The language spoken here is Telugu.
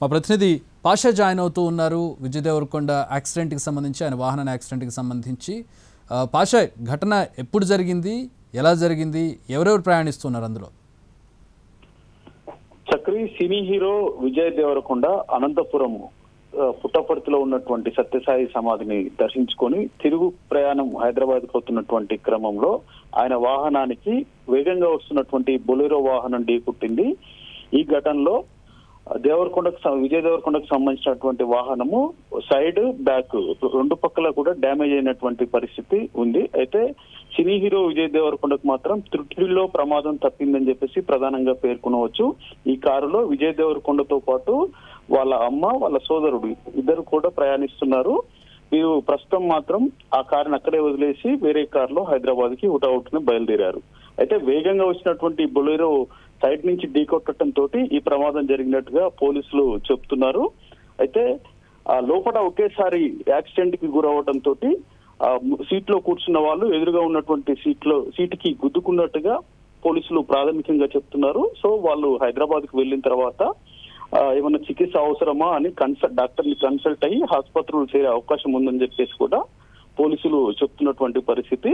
మా ప్రతినిధి పాషా జాయిన్ అవుతూ ఉన్నారు విజయ్ దేవరకొండ యాక్సిడెంట్కి సంబంధించి, ఆయన వాహన యాక్సిడెంట్కి సంబంధించి. పాషా, ఘటన ఎప్పుడు జరిగింది, ఎలా జరిగింది, ఎవరెవరు ప్రయాణిస్తున్నారు అందులో? చక్రి సినీ హీరో విజయ్ దేవరకొండ అనంతపురం పుట్టపర్తిలో ఉన్నటువంటి సత్యసాయి సమాధిని దర్శించుకొని తిరుగు ప్రయాణం హైదరాబాద్ పోతున్నటువంటి క్రమంలో ఆయన వాహనానికి వేగంగా వస్తున్నటువంటి బొలెరో వాహనం ఢీకొట్టింది. ఈ ఘటనలో విజయ్ దేవరకొండకు సంబంధించినటువంటి వాహనము సైడ్ బ్యాక్ రెండు పక్కల కూడా డ్యామేజ్ అయినటువంటి పరిస్థితి ఉంది. అయితే సినీ హీరో విజయ్ దేవరకొండకు మాత్రం త్రుటిలో ప్రమాదం తప్పిందని చెప్పేసి ప్రధానంగా పేర్కొనవచ్చు. ఈ కారులో విజయ్ దేవరకొండతో పాటు వాళ్ళ అమ్మ, వాళ్ళ సోదరుడు ఇద్దరు కూడా ప్రయాణిస్తున్నారు. వీరు ప్రస్తుతం మాత్రం ఆ కారుని అక్కడే వదిలేసి వేరే కారులో హైదరాబాద్ కి హుటాహుటిన బయలుదేరారు. అయితే వేగంగా వచ్చినటువంటి బొలెరో సైడ్ నుంచి ఢీకొట్టడం తోటి ఈ ప్రమాదం జరిగినట్టుగా పోలీసులు చెప్తున్నారు. అయితే ఆ లోపల ఒకేసారి యాక్సిడెంట్ కి గురవడం తోటి సీట్ లో కూర్చున్న వాళ్ళు ఎదురుగా ఉన్నటువంటి సీట్ కి గుద్దుకున్నట్టుగా పోలీసులు ప్రాథమికంగా చెప్తున్నారు. సో వాళ్ళు హైదరాబాద్ కు వెళ్ళిన తర్వాత ఏమన్నా చికిత్స అవసరమా అని డాక్టర్ ని కన్సల్ట్ అయ్యి ఆసుపత్రులు చేరే అవకాశం ఉందని చెప్పేసి కూడా పోలీసులు చెప్తున్నటువంటి పరిస్థితి.